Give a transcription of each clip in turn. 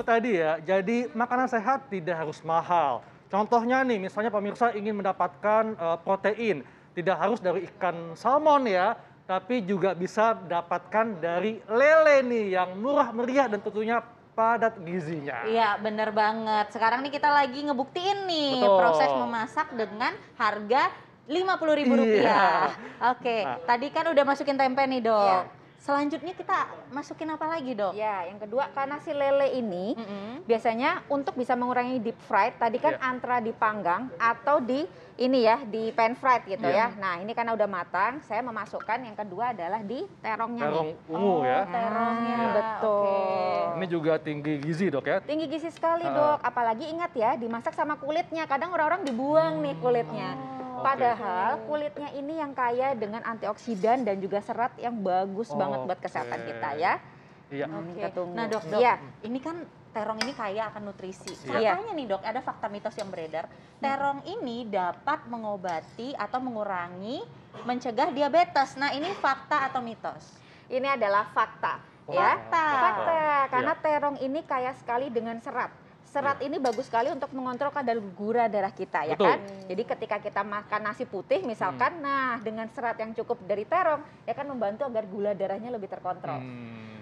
itu tadi ya, jadi makanan sehat tidak harus mahal. Contohnya nih, misalnya pemirsa ingin mendapatkan protein, tidak harus dari ikan salmon ya, tapi juga bisa dapatkan dari lele nih yang murah meriah dan tentunya padat gizinya. Iya, bener banget. Sekarang nih kita lagi ngebuktiin nih Betul. proses memasak dengan harga Rp50.000. Iya. Oke, Nah. tadi kan udah masukin tempe nih, Dok. Iya. Selanjutnya kita masukin apa lagi, Dok? Ya, yang kedua karena si lele ini Mm-mm. biasanya untuk bisa mengurangi deep fried, tadi kan Iya. antara dipanggang atau di ini ya, di pan fried gitu Iya. ya. Nah, ini karena udah matang, saya memasukkan yang kedua adalah di terongnya Terong nih. ungu ya. Terongnya. Nah, betul. Ini juga tinggi gizi dok ya. Tinggi gizi sekali, Ah. Dok. Apalagi ingat ya, dimasak sama kulitnya. Kadang orang-orang dibuang nih kulitnya. Padahal kulitnya ini yang kaya dengan antioksidan dan juga serat yang bagus banget buat kesehatan kita ya. Iya. Oke. Kita tunggu. Nah, Dok, Iya. ini kan terong ini kaya akan nutrisi. Iya. Katanya nih, Dok, ada fakta mitos yang beredar. Terong ini dapat mengobati atau mengurangi, mencegah diabetes. Nah, ini fakta atau mitos? Ini adalah fakta. Oh, Ya, fakta. fakta. Karena Iya. terong ini kaya sekali dengan serat. Serat ini bagus sekali untuk mengontrol kadar gula darah kita, ya Betul. kan? Jadi ketika kita makan nasi putih misalkan, nah dengan serat yang cukup dari terong, ya kan membantu agar gula darahnya lebih terkontrol.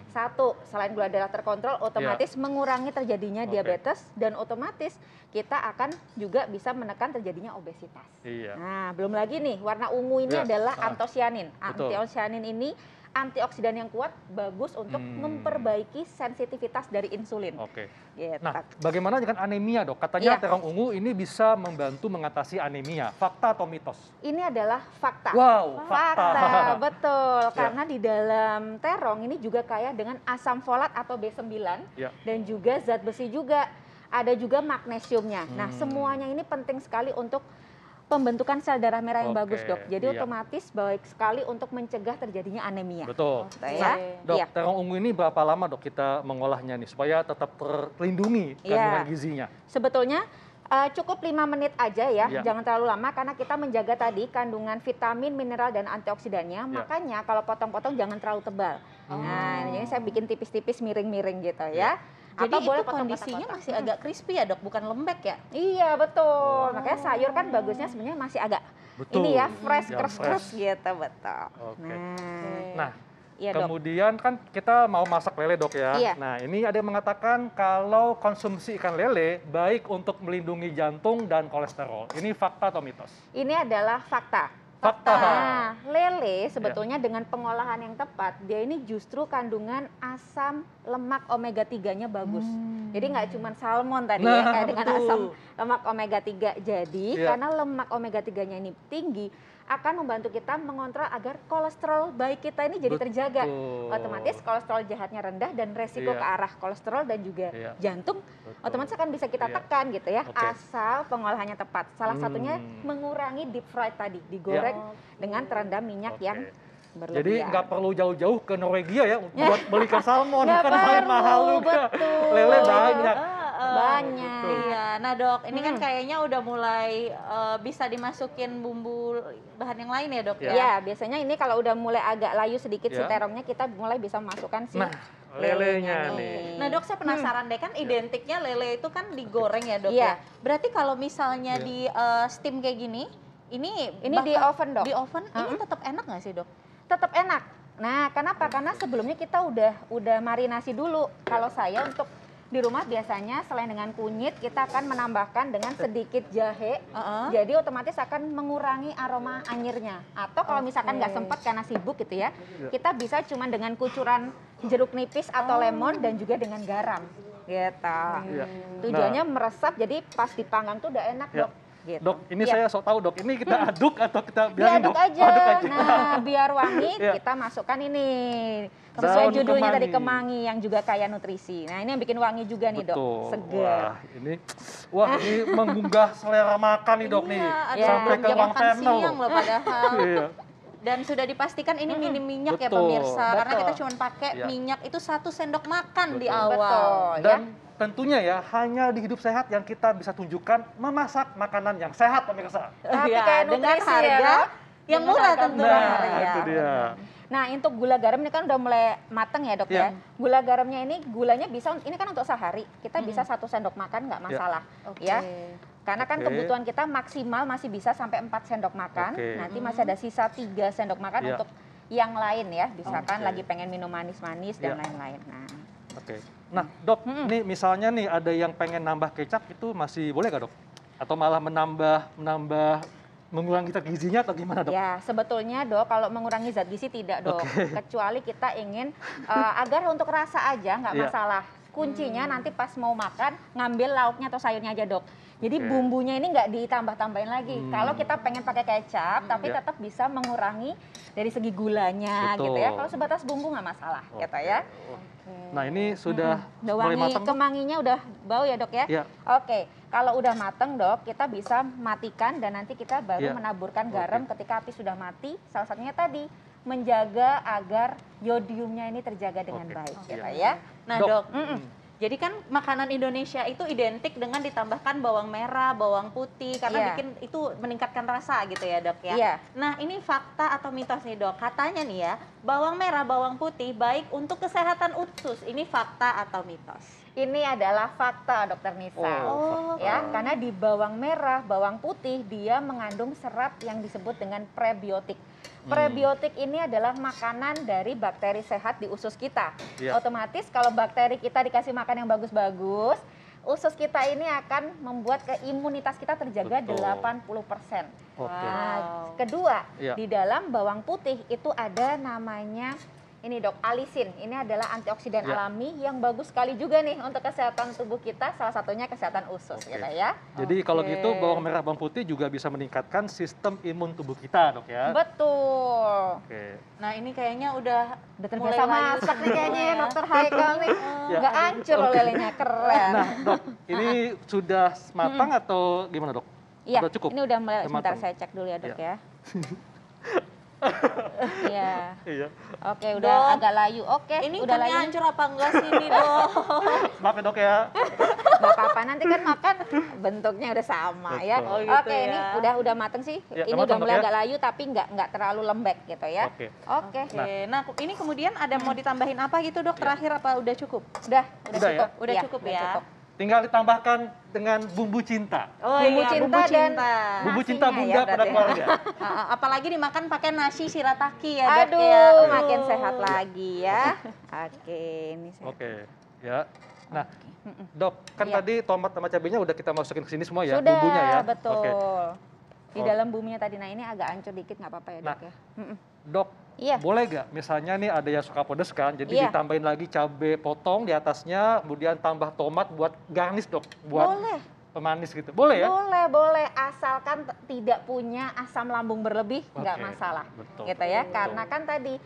Satu, selain gula darah terkontrol, otomatis mengurangi terjadinya Oke. diabetes dan otomatis kita akan juga bisa menekan terjadinya obesitas. Iya. Nah, belum lagi nih, warna ungu ini Ya. adalah Ah. antosianin. Betul. Antosianin ini antioksidan yang kuat, bagus untuk memperbaiki sensitivitas dari insulin. Oke. Gitu. Nah, bagaimana dengan anemia dok? Katanya Iya. terong ungu ini bisa membantu mengatasi anemia. Fakta atau mitos? Ini adalah fakta. Wow, fakta. Betul. Ya. Karena di dalam terong ini juga kaya dengan asam folat atau B9 Ya. dan juga zat besi juga. Ada juga magnesiumnya. Nah, semuanya ini penting sekali untuk pembentukan sel darah merah yang Oke, bagus, Dok. Jadi iya. otomatis baik sekali untuk mencegah terjadinya anemia. Betul. Gitu Nah, ya. dok, Iya. terong ungu ini berapa lama dok kita mengolahnya nih supaya tetap terlindungi kandungan Iya. gizinya? Sebetulnya cukup 5 menit aja ya, Iya. jangan terlalu lama karena kita menjaga tadi kandungan vitamin, mineral, dan antioksidannya. Iya. Makanya kalau potong-potong jangan terlalu tebal. Nah, jadi saya bikin tipis-tipis, miring-miring gitu ya. Jadi Atau boleh itu kondisinya potong-potong. masih agak crispy ya, Dok, bukan lembek ya? Iya, betul. Makanya sayur kan bagusnya sebenarnya masih agak Betul. ini ya, fresh, Yang keras-keras fresh. gitu, betul. Oke. Nah, Nah, iya, Dok. kemudian kan kita mau masak lele dok ya. Iya. Nah, ini ada yang mengatakan kalau konsumsi ikan lele baik untuk melindungi jantung dan kolesterol. Ini fakta atau mitos? Ini adalah fakta. Fakta. Nah, lele sebetulnya dengan pengolahan yang tepat, dia ini justru kandungan asam lemak omega 3-nya bagus. Jadi nggak cuma salmon tadi ya, Nah, kayak dengan betul. asam lemak omega 3. Jadi Iya. karena lemak omega 3-nya ini tinggi, akan membantu kita mengontrol agar kolesterol baik kita ini jadi terjaga. Betul. Otomatis kolesterol jahatnya rendah dan resiko Iya. ke arah kolesterol dan juga Iya. jantung Betul. otomatis akan bisa kita Iya. tekan gitu ya, Oke. asal pengolahannya tepat. Salah satunya mengurangi deep fried tadi, digoreng dengan terendam minyak Oke. yang berlebihan. Jadi nggak perlu jauh-jauh ke Norwegia ya buat beli ikan salmon. Nggak Kan paling perlu, mahal juga. betul. Lele banyak. Banyak. Iya, nah Dok, ini kan kayaknya udah mulai bisa dimasukin bumbu bahan yang lain ya, Dok ya? Ya, biasanya ini kalau udah mulai agak layu sedikit si Ya. terongnya, kita mulai bisa masukkan si Nah, lelenya nih. Nah Dok, saya penasaran deh, kan identiknya lele itu kan digoreng ya, Dok Iya. ya? Berarti kalau misalnya Iya. di steam kayak gini, ini di oven, Dok. Di oven, ini tetap enak nggak sih, Dok? Tetap enak. Nah, kenapa? Karena sebelumnya kita udah marinasi dulu. Kalau saya untuk di rumah biasanya selain dengan kunyit, kita akan menambahkan dengan sedikit jahe. Jadi otomatis akan mengurangi aroma anyirnya. Atau kalau misalkan nggak sempat karena sibuk gitu ya, kita bisa cuma dengan kucuran jeruk nipis atau lemon dan juga dengan garam. Gitu. Iya. Tujuannya meresap, jadi pas dipanggang tuh udah enak, Ya. Dok. Gitu. Dok, ini Iya. saya sok tahu dok. Ini kita aduk atau kita biarin Diaduk dok? aja. Aduk aja. Nah, biar wangi Iya. kita masukkan ini. Sesuai Daun judulnya tadi, kemangi. kemangi yang juga kaya nutrisi. Nah, ini yang bikin wangi juga nih, Dok. Betul. Segar. Ini menggugah selera makan nih dok nih. Iya, ada Sampai ke jam ruang makan panel siang loh padahal. Iya. Dan sudah dipastikan ini minim minyak ya Betul. pemirsa, karena Betul. kita cuma pakai Iya. minyak itu 1 sendok makan di Betul. awal. Betul. Dan tentunya ya hanya di Hidup Sehat yang kita bisa tunjukkan memasak makanan yang sehat pemirsa. Tapi Iya, kayak dengan nutrisi ya, harga Dok. yang Dengan murah harga tentunya. murah, Nah, ya. itu dia. Nah, untuk gula garam ini kan udah mulai mateng ya, Dok ya. Gula garamnya ini gulanya bisa ini kan untuk sehari. Kita bisa 1 sendok makan nggak masalah, ya. Karena kan kebutuhan kita maksimal masih bisa sampai 4 sendok makan. Nanti masih ada sisa 3 sendok makan untuk yang lain ya. Misalkan lagi pengen minum manis-manis dan lain-lain. Nah, Dok, nih misalnya nih ada yang pengen nambah kecap itu masih boleh nggak, Dok? Atau malah mengurangi zat gizinya atau gimana, Dok? Ya, sebetulnya, Dok, kalau mengurangi zat gizi tidak, Dok. Kecuali kita ingin agar untuk rasa aja nggak masalah. Kuncinya nanti pas mau makan ngambil lauknya atau sayurnya aja, Dok. Jadi bumbunya ini nggak ditambah-tambahin lagi. Kalau kita pengen pakai kecap, tapi tetap bisa mengurangi dari segi gulanya, gitu ya. Kalau sebatas bumbu nggak masalah, gitu ya. Nah, ini sudah mulai matang. Kemanginya udah bau ya, Dok ya? Oke, kalau udah matang, Dok, kita bisa matikan dan nanti kita baru menaburkan garam ketika api sudah mati. Salah satunya tadi menjaga agar yodiumnya ini terjaga dengan baik, gitu ya. Nah, Dok, jadi kan makanan Indonesia itu identik dengan ditambahkan bawang merah, bawang putih karena bikin itu meningkatkan rasa gitu ya, Dok ya. Nah, ini fakta atau mitos nih, Dok? Katanya nih ya, bawang merah, bawang putih baik untuk kesehatan usus. Ini fakta atau mitos? Ini adalah fakta, Dokter Nisa. Ya, karena di bawang merah, bawang putih dia mengandung serat yang disebut dengan prebiotik. Prebiotik ini adalah makanan dari bakteri sehat di usus kita. Otomatis kalau bakteri kita dikasih makan yang bagus-bagus, usus kita ini akan membuat imunitas kita terjaga 80%. Nah, kedua, di dalam bawang putih itu ada namanya ini, Dok, alisin. Ini adalah antioksidan alami yang bagus sekali juga nih untuk kesehatan tubuh kita, salah satunya kesehatan usus, gitu ya. Jadi kalau gitu bawang merah, bawang putih juga bisa meningkatkan sistem imun tubuh kita, Dok ya. Betul. Nah, ini kayaknya udah terbiasa masak nih kayaknya ya, Dokter Haikal nih. Nggak hancur loh lelenya, keren. Nah, Dok, ini sudah matang atau gimana, Dok? Iya, udah cukup? Ini udah mulai, sebentar saya cek dulu ya, Dok ya. Iya. Oke, udah agak layu. Oke, ini udah layu. Ini hancur apa enggak sih ini, Dok? Maaf ya, Dok ya. Nggak apa-apa, nanti kan makan bentuknya udah sama ya. Oke, ini udah mateng sih. Ini udah mulai agak layu tapi nggak terlalu lembek gitu ya. Oke. Nah, ini kemudian ada mau ditambahin apa gitu, Dok? Terakhir apa udah cukup? Udah cukup. Udah cukup ya. Tinggal ditambahkan dengan bumbu cinta. Bumbu cinta bumbu cinta bunda pada keluarga. Apalagi dimakan pakai nasi shirataki ya, Dok. Aduh, makin sehat lagi ya. Ini sehat. Ya. Nah, Dok, kan tadi tomat sama cabenya udah kita masukin ke sini semua ya, sudah, bumbunya ya. Betul. Di dalam bumbunya tadi. Nah, ini agak hancur dikit nggak apa-apa ya, Dok ya. Dok, boleh nggak? Misalnya nih ada yang suka pedas kan, jadi ditambahin lagi cabai potong di atasnya, kemudian tambah tomat buat garnish, Dok, buat pemanis gitu. Boleh ya? Boleh. Asalkan tidak punya asam lambung berlebih, nggak masalah. Gitu ya. Karena kan tadi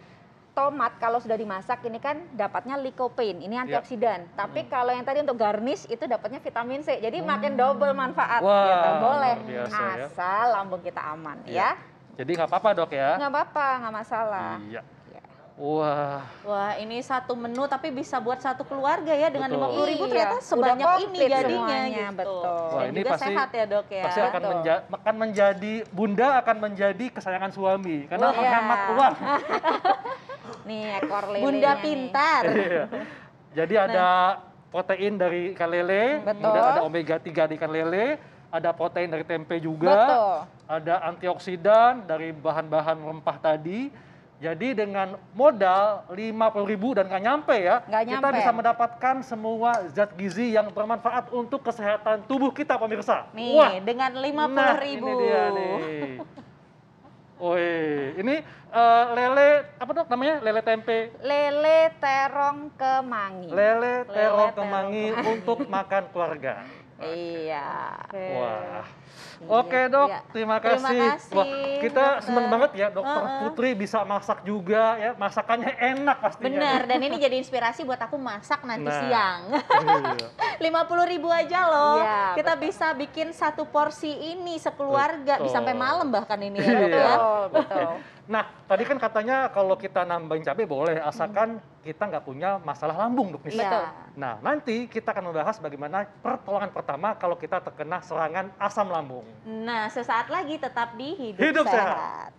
tomat kalau sudah dimasak ini kan dapatnya lycopene, ini antioksidan. Tapi kalau yang tadi untuk garnish itu dapatnya vitamin C. Jadi makin double manfaat gitu. Boleh. Asal lambung kita aman ya. Jadi nggak apa-apa, Dok ya? Nggak apa-apa, nggak masalah. Wah, ini satu menu tapi bisa buat satu keluarga ya dengan 50.000 ternyata sebanyak ini jadinya gitu. Betul. Wah, dan ini juga pasti sehat ya, Dok ya. Pasti akan menjadi bunda akan menjadi kesayangan suami karena menghemat uang. Nih ekor lele. Bunda pintar. Jadi ada protein dari ikan lele, kemudian ada omega 3 di ikan lele, ada protein dari tempe juga, ada antioksidan dari bahan-bahan rempah tadi. Jadi dengan modal 50.000 dan nggak nyampe ya, kita bisa mendapatkan semua zat gizi yang bermanfaat untuk kesehatan tubuh kita, pemirsa. Nih, dengan 50.000. Ini dia nih. Ini lele apa, Dok, namanya? Lele tempe. Lele terong kemangi. Lele terong kemangi untuk makan keluarga. Iya. Wah. Oke, Dok, terima kasih. Wah, kita senang banget ya, Dokter Putri bisa masak juga ya. Masakannya enak pastinya. Benar, dan ini jadi inspirasi buat aku masak nanti siang. 50.000 aja loh. Kita bisa bikin satu porsi ini sekeluarga, bisa sampai malam bahkan ini ya, Dok ya. Betul. Nah, tadi kan katanya kalau kita nambahin cabai boleh, asalkan kita nggak punya masalah lambung, Dok. Nah, nanti kita akan membahas bagaimana pertolongan pertama kalau kita terkena serangan asam lambung. Nah, sesaat lagi tetap di Hidup Sehat.